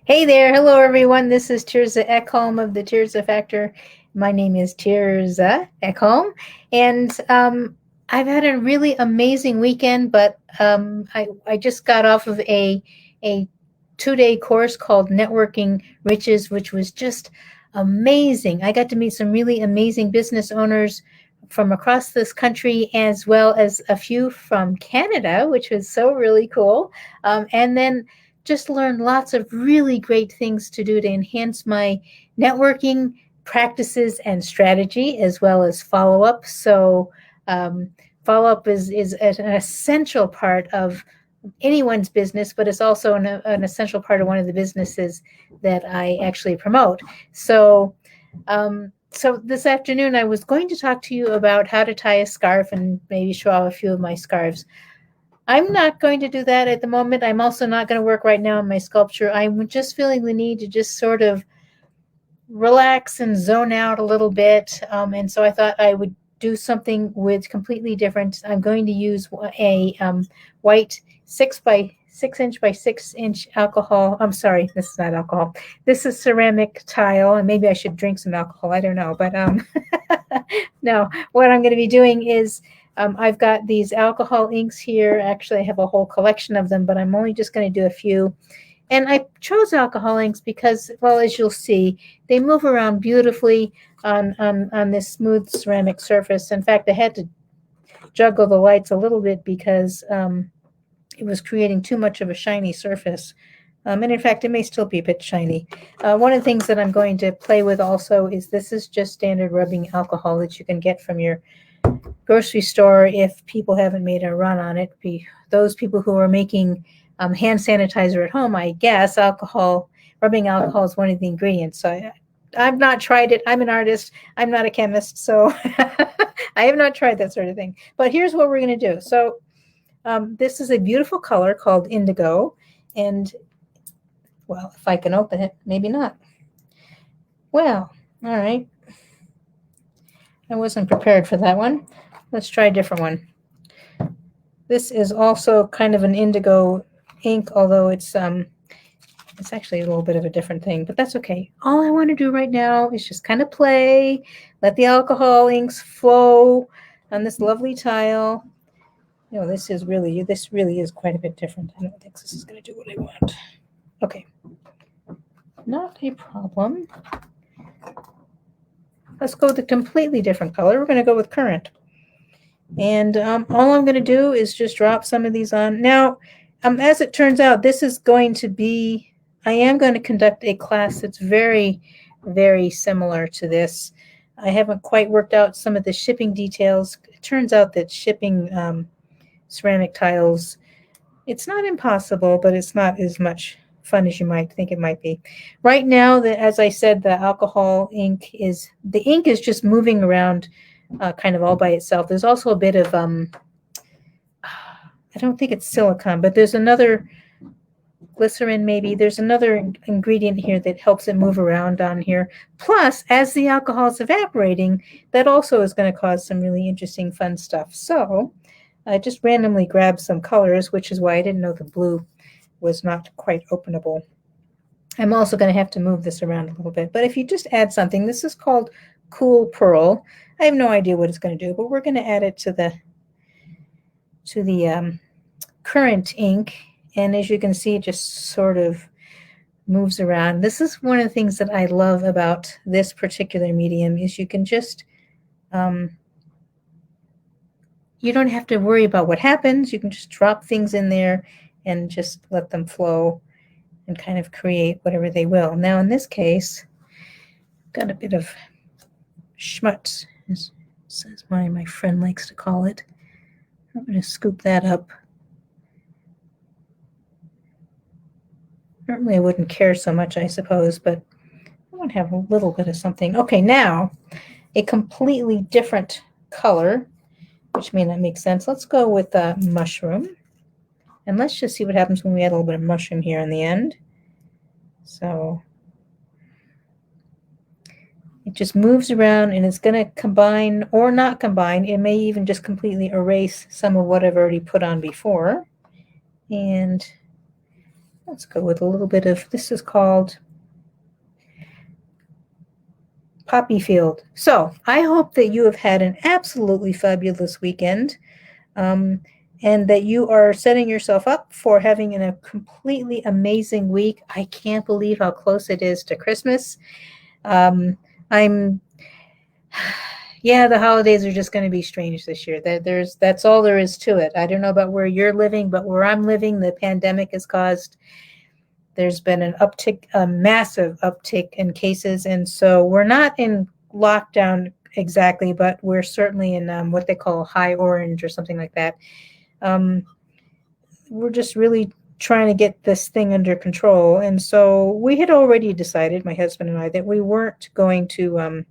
Hey there. Hello, everyone. This is Terza Ekholm of the Terza Factor. My name is Terza Ekholm, and I've had a really amazing weekend, but I just got off of a 2-day course called Networking Riches, which was just amazing. I got to meet some really amazing business owners from across this country, as well as a few from Canada, which was so really cool. And then just learned lots of really great things to do to enhance my networking practices and strategy, as well as follow up. So, follow up is an essential part of anyone's business, but it's also an essential part of one of the businesses that I actually promote. So this afternoon, I was going to talk to you about how to tie a scarf and maybe show off a few of my scarves. I'm not going to do that at the moment. I'm also not going to work right now on my sculpture. I'm just feeling the need to just sort of relax and zone out a little bit. And so I thought I would do something with completely different. I'm going to use a white 6 inch by 6 inch alcohol. I'm sorry, this is not alcohol. This is ceramic tile, and maybe I should drink some alcohol. I don't know, but no. What I'm going to be doing is I've got these alcohol inks here. Actually, I have a whole collection of them, but I'm only just going to do a few. And I chose alcohol inks because, well, as you'll see, they move around beautifully on this smooth ceramic surface. In fact, I had to juggle the lights a little bit because it was creating too much of a shiny surface. And in fact, it may still be a bit shiny. One of the things that I'm going to play with also is this is just standard rubbing alcohol that you can get from your grocery store if people haven't made a run on it. Those people who are making hand sanitizer at home, I guess rubbing alcohol is one of the ingredients. So I've not tried it. I'm an artist. I'm not a chemist, so I have not tried that sort of thing. But here's what we're going to do. So this is a beautiful color called indigo, and well, if I can open it, maybe not. Well, all right. I wasn't prepared for that one. Let's try a different one. This is also kind of an indigo ink, although it's actually a little bit of a different thing, but that's okay. All I want to do right now is just kind of play, let the alcohol inks flow on this lovely tile. You know, this really is quite a bit different. I don't think this is going to do what I want. Okay, not a problem. Let's go with a completely different color. We're going to go with currant. And all I'm going to do is just drop some of these on. Now, as it turns out, this is going to be, I am going to conduct a class that's very, very similar to this. I haven't quite worked out some of the shipping details. It turns out that shipping ceramic tiles, it's not impossible, but it's not as much fun as you might think it might be. Right now, as I said, the alcohol ink is just moving around kind of all by itself. There's also a bit of I don't think it's silicone, but there's another glycerin, maybe. There's another ingredient here that helps it move around on here. Plus, as the alcohol is evaporating, that also is going to cause some really interesting, fun stuff. So I just randomly grabbed some colors, which is why I didn't know the blue was not quite openable. I'm also going to have to move this around a little bit. But if you just add something, this is called Cool Pearl. I have no idea what it's going to do, but we're going to add it to the currant ink. And as you can see, it just sort of moves around. This is one of the things that I love about this particular medium is you can just, you don't have to worry about what happens. You can just drop things in there and just let them flow and kind of create whatever they will. Now, in this case, got a bit of schmutz, as my friend likes to call it. I'm going to scoop that up. Normally I wouldn't care so much, I suppose, but I want to have a little bit of something. Okay, now a completely different color, which may not make sense. Let's go with mushroom. And let's just see what happens when we add a little bit of mushroom here in the end. So it just moves around and it's going to combine or not combine. It may even just completely erase some of what I've already put on before. And let's go with a little bit of, this is called Poppy Field. So I hope that you have had an absolutely fabulous weekend, um, and that you are setting yourself up for having a completely amazing week. I can't believe how close it is to Christmas. Um, I'm, yeah, the holidays are just going to be strange this year. That's all there is to it. I don't know about where you're living, but where I'm living, the pandemic has caused, there's been an uptick, a massive uptick in cases. And so we're not in lockdown exactly, but we're certainly in what they call high orange or something like that. Um, we're just really trying to get this thing under control. And so we had already decided, my husband and I, that we weren't going to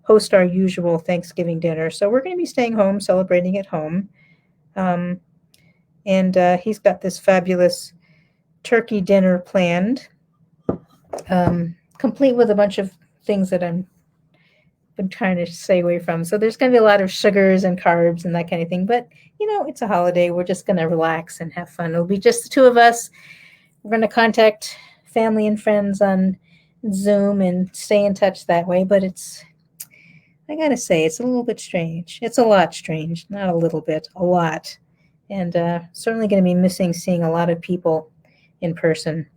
host our usual Thanksgiving dinner. So we're going to be staying home, celebrating at home. Um, and he's got this fabulous turkey dinner planned, complete with a bunch of things that I'm been trying to stay away from. So there's going to be a lot of sugars and carbs and that kind of thing. But, you know, it's a holiday. We're just going to relax and have fun. It'll be just the two of us. We're going to contact family and friends on Zoom and stay in touch that way. But it's, I got to say, it's a little bit strange. It's a lot strange. Not a little bit, a lot. And certainly going to be missing seeing a lot of people in person.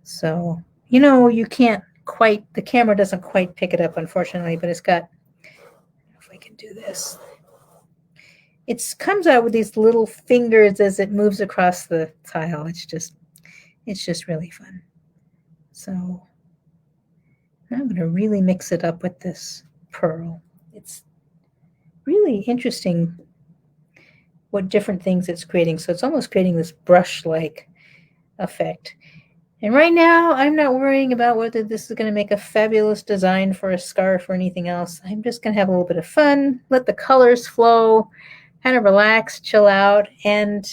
So, you know, you can't quite, the camera doesn't quite pick it up, unfortunately, but it's got, if I can do this, it comes out with these little fingers as it moves across the tile. It's just really fun. So now I'm going to really mix it up with this pearl. It's really interesting what different things it's creating. So it's almost creating this brush-like effect. And right now, I'm not worrying about whether this is going to make a fabulous design for a scarf or anything else. I'm just going to have a little bit of fun, let the colors flow, kind of relax, chill out. And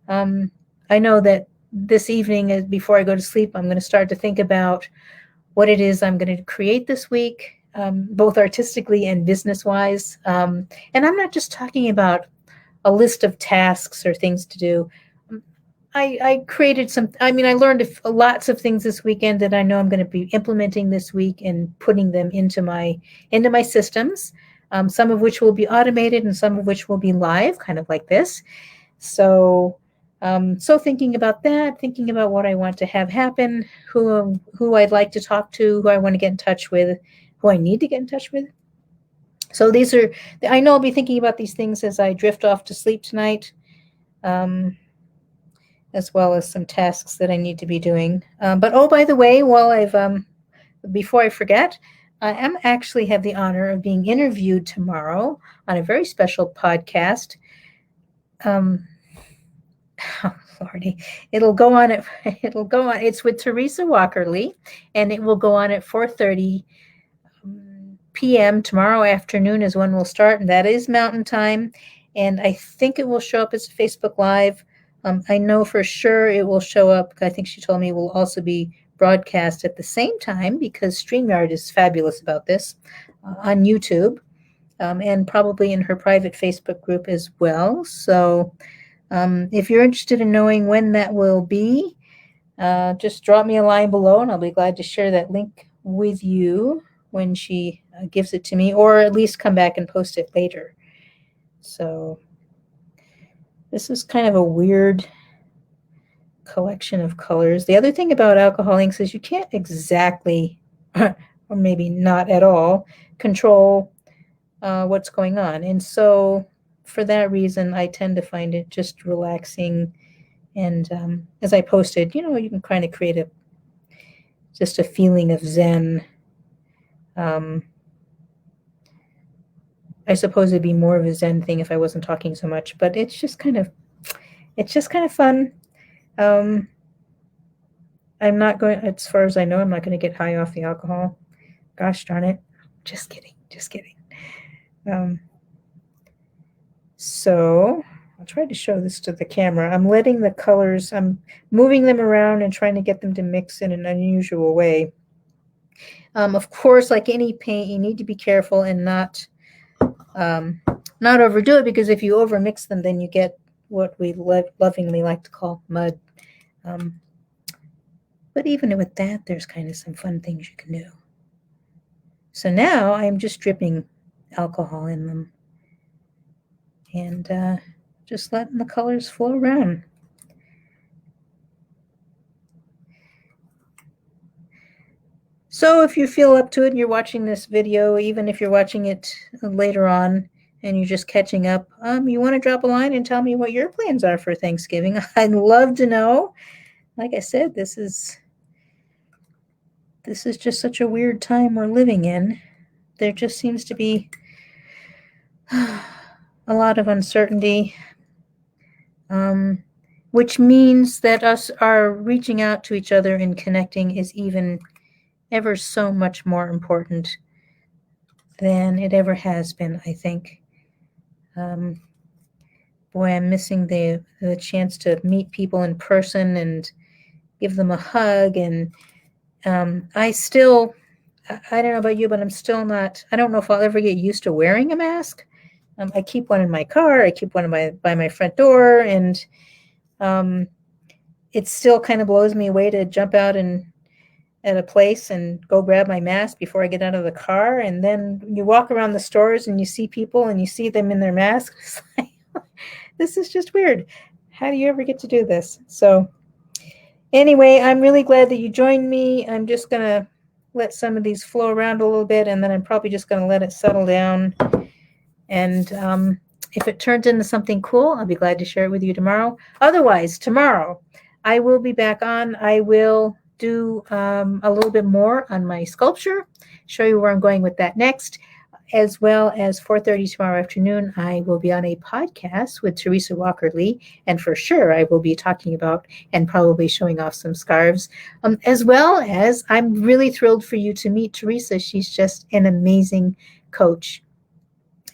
I know that this evening, before I go to sleep, I'm going to start to think about what it is I'm going to create this week, both artistically and business-wise. And I'm not just talking about a list of tasks or things to do. I created I learned lots of things this weekend that I know I'm going to be implementing this week and putting them into my systems, some of which will be automated and some of which will be live, kind of like this. So, so thinking about that, thinking about what I want to have happen, who I'd like to talk to, who I want to get in touch with, who I need to get in touch with. So these are, I know I'll be thinking about these things as I drift off to sleep tonight. As well as some tasks that I need to be doing. But oh, by the way, before I forget, I am actually have the honor of being interviewed tomorrow on a very special podcast. Oh, Lordy, it'll go on. It's with Teresa Walkerly, and it will go on at 4:30 p.m. tomorrow afternoon is when we'll start, and that is Mountain Time. And I think it will show up as Facebook Live. I know for sure it will show up. I think she told me it will also be broadcast at the same time because StreamYard is fabulous about this on YouTube and probably in her private Facebook group as well. So if you're interested in knowing when that will be, just drop me a line below and I'll be glad to share that link with you when she gives it to me, or at least come back and post it later. So this is kind of a weird collection of colors. The other thing about alcohol inks is you can't exactly, or maybe not at all, control what's going on. And so for that reason, I tend to find it just relaxing. And as I posted, you can kind of create just a feeling of Zen. I suppose it'd be more of a Zen thing if I wasn't talking so much, but it's just kind of fun. I'm not going, as far as I know, I'm not going to get high off the alcohol. Gosh darn it. Just kidding. So I'll try to show this to the camera. I'm letting the colors, I'm moving them around and trying to get them to mix in an unusual way. Of course, like any paint, you need to be careful and not overdo it, because if you overmix them, then you get what we lovingly like to call mud. But even with that, there's kind of some fun things you can do. So now I'm just dripping alcohol in them and just letting the colors flow around. So if you feel up to it and you're watching this video, even if you're watching it later on and you're just catching up, you want to drop a line and tell me what your plans are for Thanksgiving. I'd love to know. Like I said, this is just such a weird time we're living in. There just seems to be a lot of uncertainty, which means that us are reaching out to each other and connecting is even ever so much more important than it ever has been, I think. Boy, I'm missing the chance to meet people in person and give them a hug. And I don't know about you, but I'm still not, I don't know if I'll ever get used to wearing a mask. I keep one in my car. I keep one by my front door. And it still kind of blows me away to jump out and at a place and go grab my mask before I get out of the car. And then you walk around the stores and you see people and you see them in their masks. It's like, this is just weird. How do you ever get to do this? So anyway, I'm really glad that you joined me. I'm just going to let some of these flow around a little bit, and then I'm probably just going to let it settle down. And if it turns into something cool, I'll be glad to share it with you tomorrow. Otherwise, tomorrow I will be back on. I will do a little bit more on my sculpture, show you where I'm going with that next, as well as 4:30 tomorrow afternoon. I will be on a podcast with Teresa Walker-Lee, and for sure I will be talking about and probably showing off some scarves, as well as I'm really thrilled for you to meet Teresa. She's just an amazing coach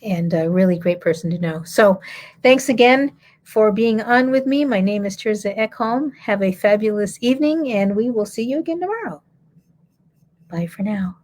and a really great person to know. So thanks again for being on with me. My name is Terza Ekholm. Have a fabulous evening, and we will see you again tomorrow. Bye for now.